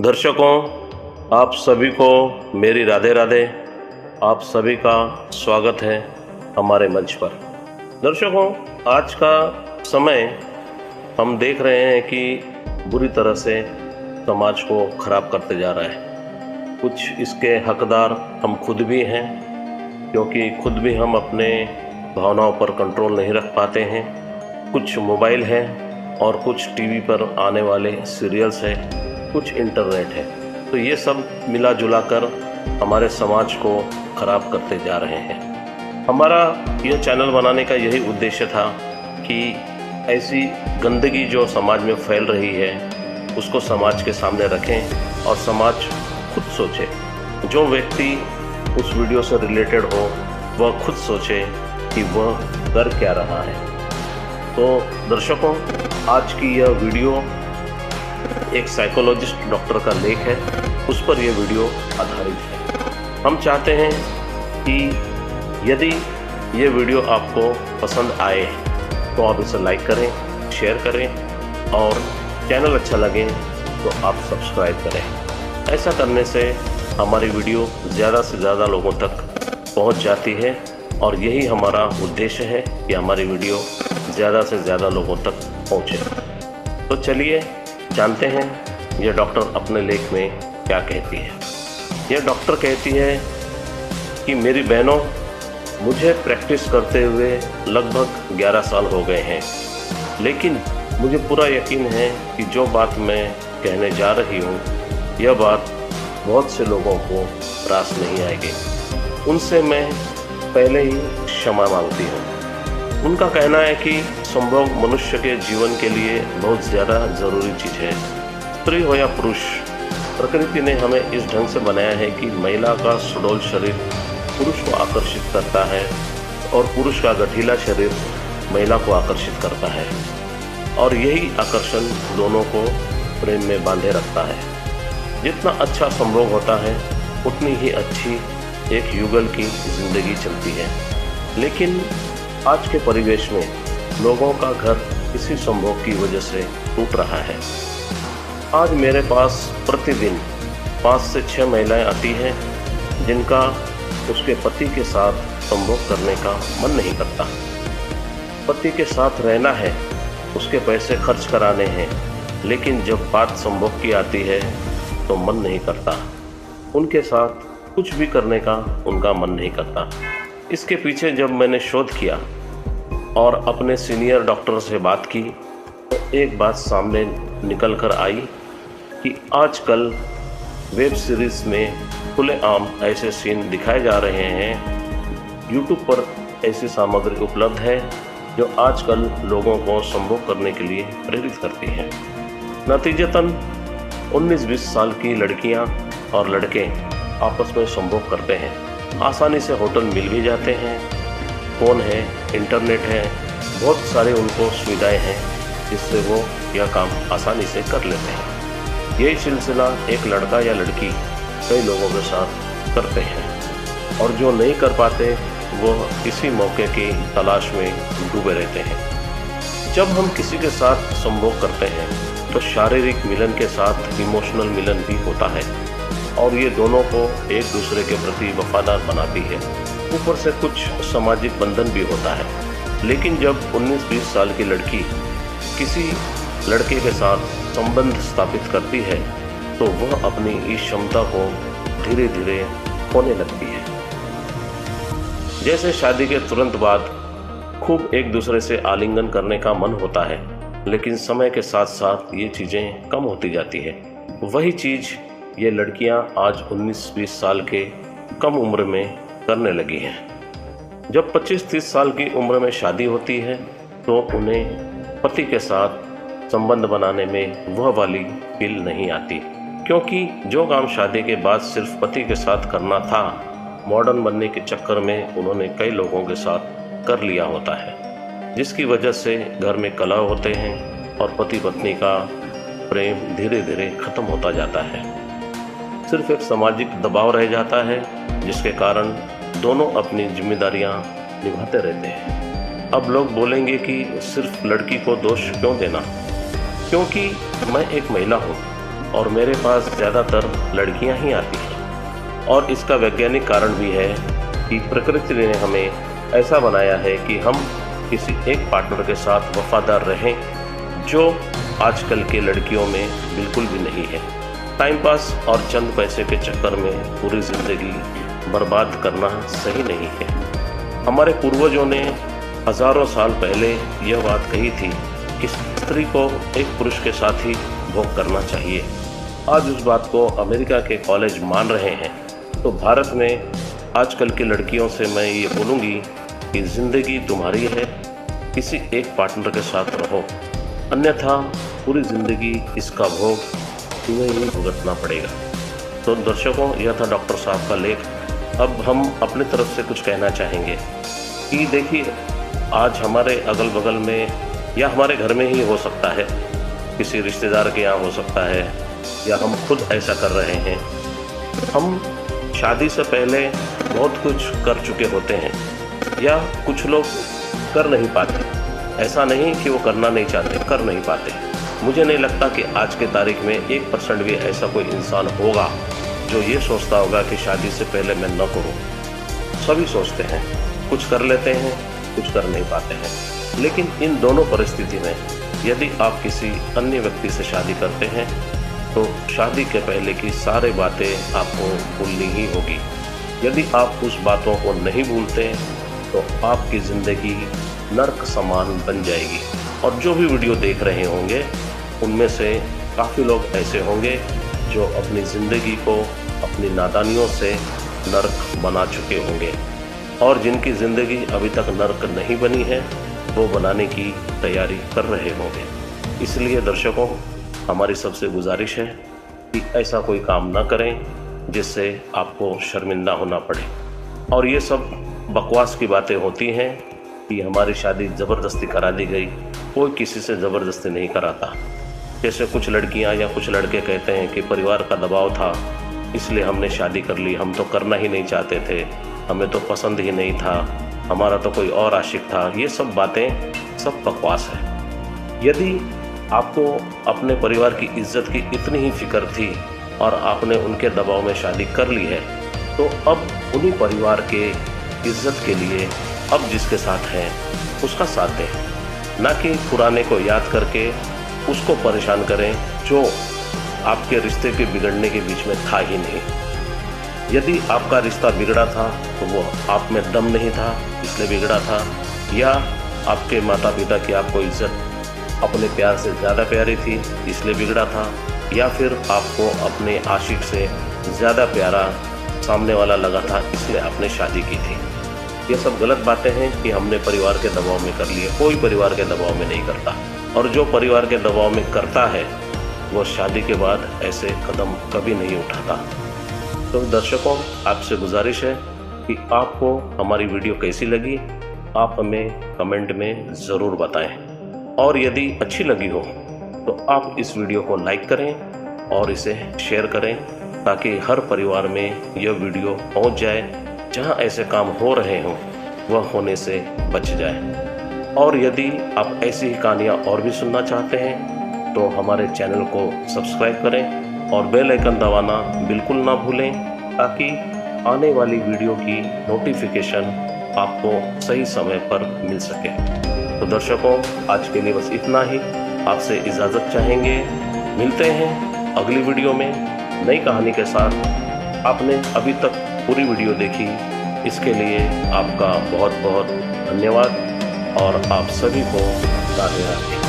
दर्शकों, आप सभी को मेरी राधे राधे। आप सभी का स्वागत है हमारे मंच पर। दर्शकों, आज का समय हम देख रहे हैं कि बुरी तरह से समाज को खराब करते जा रहा है। कुछ इसके हकदार हम खुद भी हैं, क्योंकि खुद भी हम अपने भावनाओं पर कंट्रोल नहीं रख पाते हैं। कुछ मोबाइल है और कुछ टीवी पर आने वाले सीरियल्स है, कुछ इंटरनेट है। तो ये सब मिला जुला कर हमारे समाज को खराब करते जा रहे हैं। हमारा यह चैनल बनाने का यही उद्देश्य था कि ऐसी गंदगी जो समाज में फैल रही है उसको समाज के सामने रखें और समाज खुद सोचे। जो व्यक्ति उस वीडियो से रिलेटेड हो वह खुद सोचे कि वह कर क्या रहा है। तो दर्शकों, आज की यह वीडियो एक साइकोलॉजिस्ट डॉक्टर का लेख है, उस पर यह वीडियो आधारित है। हम चाहते हैं कि यदि ये वीडियो आपको पसंद आए तो आप इसे लाइक करें, शेयर करें और चैनल अच्छा लगे तो आप सब्सक्राइब करें। ऐसा करने से हमारी वीडियो ज़्यादा से ज़्यादा लोगों तक पहुंच जाती है और यही हमारा उद्देश्य है कि हमारी वीडियो ज़्यादा से ज़्यादा लोगों तक पहुंचे। तो चलिए जानते हैं यह डॉक्टर अपने लेख में क्या कहती है। यह डॉक्टर कहती है कि मेरी बहनों, मुझे प्रैक्टिस करते हुए लगभग 11 साल हो गए हैं, लेकिन मुझे पूरा यकीन है कि जो बात मैं कहने जा रही हूँ यह बात बहुत से लोगों को रास नहीं आएगी। उनसे मैं पहले ही क्षमा मांगती हूँ। उनका कहना है कि संभोग मनुष्य के जीवन के लिए बहुत ज़्यादा ज़रूरी चीज़ है। स्त्री हो या पुरुष, प्रकृति ने हमें इस ढंग से बनाया है कि महिला का सुडौल शरीर पुरुष को आकर्षित करता है और पुरुष का गठीला शरीर महिला को आकर्षित करता है, और यही आकर्षण दोनों को प्रेम में बांधे रखता है। जितना अच्छा संभोग होता है उतनी ही अच्छी एक युगल की जिंदगी चलती है। लेकिन आज के परिवेश में लोगों का घर इसी संभोग की वजह से टूट रहा है। आज मेरे पास प्रतिदिन 5 से 6 महिलाएं आती हैं जिनका उसके पति के साथ संभोग करने का मन नहीं करता। पति के साथ रहना है, उसके पैसे खर्च कराने हैं, लेकिन जब बात संभोग की आती है तो मन नहीं करता। उनके साथ कुछ भी करने का उनका मन नहीं करता। इसके पीछे जब मैंने शोध किया और अपने सीनियर डॉक्टर से बात की तो एक बात सामने निकल कर आई कि आजकल वेब सीरीज़ में खुलेआम ऐसे सीन दिखाए जा रहे हैं। यूट्यूब पर ऐसी सामग्री उपलब्ध है जो आजकल लोगों को संभोग करने के लिए प्रेरित करती है। नतीजतन 19-20 साल की लड़कियां और लड़के आपस में संभोग करते हैं। आसानी से होटल मिल भी जाते हैं, फ़ोन है, इंटरनेट है, बहुत सारे उनको सुविधाएं हैं जिससे वो यह काम आसानी से कर लेते हैं। यही सिलसिला एक लड़का या लड़की कई लोगों के साथ करते हैं और जो नहीं कर पाते वो इसी मौके की तलाश में डूबे रहते हैं। जब हम किसी के साथ संभोग करते हैं तो शारीरिक मिलन के साथ इमोशनल मिलन भी होता है और ये दोनों को एक दूसरे के प्रति वफादार बनाती है। ऊपर से कुछ सामाजिक बंधन भी होता है। लेकिन जब 19-20 साल की लड़की किसी लड़के के साथ संबंध स्थापित करती है तो वह अपनी इस क्षमता को धीरे धीरे खोने लगती है। जैसे शादी के तुरंत बाद खूब एक दूसरे से आलिंगन करने का मन होता है, लेकिन समय के साथ साथ ये चीज़ें कम होती जाती है। वही चीज़ ये लड़कियां आज 19-20 साल के कम उम्र में करने लगी हैं। जब 25-30 साल की उम्र में शादी होती है तो उन्हें पति के साथ संबंध बनाने में वह वाली फील नहीं आती, क्योंकि जो काम शादी के बाद सिर्फ पति के साथ करना था, मॉडर्न बनने के चक्कर में उन्होंने कई लोगों के साथ कर लिया होता है, जिसकी वजह से घर में कलह होते हैं और पति पत्नी का प्रेम धीरे धीरे खत्म होता जाता है। सिर्फ एक सामाजिक दबाव रह जाता है जिसके कारण दोनों अपनी जिम्मेदारियां निभाते रहते हैं। अब लोग बोलेंगे कि सिर्फ लड़की को दोष क्यों देना, क्योंकि मैं एक महिला हूँ और मेरे पास ज़्यादातर लड़कियां ही आती हैं। और इसका वैज्ञानिक कारण भी है कि प्रकृति ने हमें ऐसा बनाया है कि हम किसी एक पार्टनर के साथ वफादार रहें, जो आजकल के लड़कियों में बिल्कुल भी नहीं है। टाइम पास और चंद पैसे के चक्कर में पूरी ज़िंदगी बर्बाद करना सही नहीं है। हमारे पूर्वजों ने हज़ारों साल पहले यह बात कही थी कि स्त्री को एक पुरुष के साथ ही भोग करना चाहिए। आज उस बात को अमेरिका के कॉलेज मान रहे हैं। तो भारत में आजकल की लड़कियों से मैं ये बोलूँगी कि ज़िंदगी तुम्हारी है, किसी एक पार्टनर के साथ रहो, अन्यथा पूरी ज़िंदगी इसका भोग तुम्हें ही भुगतना पड़ेगा। तो दर्शकों, यह था डॉक्टर साहब का लेख। अब हम अपनी तरफ से कुछ कहना चाहेंगे कि देखिए, आज हमारे अगल बगल में या हमारे घर में ही हो सकता है, किसी रिश्तेदार के यहाँ हो सकता है, या हम खुद ऐसा कर रहे हैं। हम शादी से पहले बहुत कुछ कर चुके होते हैं, या कुछ लोग कर नहीं पाते। ऐसा नहीं कि वो करना नहीं चाहते, कर नहीं पाते। मुझे नहीं लगता कि आज के तारीख में 1% भी ऐसा कोई इंसान होगा जो ये सोचता होगा कि शादी से पहले मैं न करूं। सभी सोचते हैं, कुछ कर लेते हैं, कुछ कर नहीं पाते हैं। लेकिन इन दोनों परिस्थिति में यदि आप किसी अन्य व्यक्ति से शादी करते हैं तो शादी के पहले की सारी बातें आपको भूलनी ही होगी। यदि आप उस बातों को नहीं भूलते तो आपकी ज़िंदगी नर्क समान बन जाएगी। और जो भी वीडियो देख रहे होंगे उनमें से काफ़ी लोग ऐसे होंगे जो अपनी ज़िंदगी को अपनी नादानियों से नर्क बना चुके होंगे, और जिनकी ज़िंदगी अभी तक नर्क नहीं बनी है वो बनाने की तैयारी कर रहे होंगे। इसलिए दर्शकों, हमारी सबसे गुजारिश है कि ऐसा कोई काम ना करें जिससे आपको शर्मिंदा होना पड़े। और ये सब बकवास की बातें होती हैं कि हमारी शादी ज़बरदस्ती करा दी गई। कोई किसी से ज़बरदस्ती नहीं कराता। जैसे कुछ लड़कियां या कुछ लड़के कहते हैं कि परिवार का दबाव था इसलिए हमने शादी कर ली, हम तो करना ही नहीं चाहते थे, हमें तो पसंद ही नहीं था, हमारा तो कोई और आशिक था। ये सब बातें सब बकवास है। यदि आपको अपने परिवार की इज्जत की इतनी ही फिक्र थी और आपने उनके दबाव में शादी कर ली है, तो अब उन्हीं परिवार के इज्जत के लिए अब जिसके साथ हैं उसका साथ दें, ना कि पुराने को याद करके उसको परेशान करें जो आपके रिश्ते के बिगड़ने के बीच में था ही नहीं। यदि आपका रिश्ता बिगड़ा था तो वो आप में दम नहीं था इसलिए बिगड़ा था, या आपके माता पिता की आपको इज्जत अपने प्यार से ज़्यादा प्यारी थी इसलिए बिगड़ा था, या फिर आपको अपने आशिक से ज़्यादा प्यारा सामने वाला लगा था इसलिए आपने शादी की थी। ये सब गलत बातें हैं कि हमने परिवार के दबाव में कर लिए। कोई परिवार के दबाव में नहीं करता, और जो परिवार के दबाव में करता है वो शादी के बाद ऐसे कदम कभी नहीं उठाता। तो दर्शकों, आपसे गुजारिश है कि आपको हमारी वीडियो कैसी लगी आप हमें कमेंट में ज़रूर बताएं, और यदि अच्छी लगी हो तो आप इस वीडियो को लाइक करें और इसे शेयर करें ताकि हर परिवार में यह वीडियो पहुंच जाए। जहां ऐसे काम हो रहे हों वह होने से बच जाए। और यदि आप ऐसी ही कहानियाँ और भी सुनना चाहते हैं तो हमारे चैनल को सब्सक्राइब करें और बेल आइकन दबाना बिल्कुल ना भूलें ताकि आने वाली वीडियो की नोटिफिकेशन आपको सही समय पर मिल सके। तो दर्शकों, आज के लिए बस इतना ही। आपसे इजाज़त चाहेंगे। मिलते हैं अगली वीडियो में नई कहानी के साथ। आपने अभी तक पूरी वीडियो देखी, इसके लिए आपका बहुत बहुत धन्यवाद और आप सभी को राधे राधे।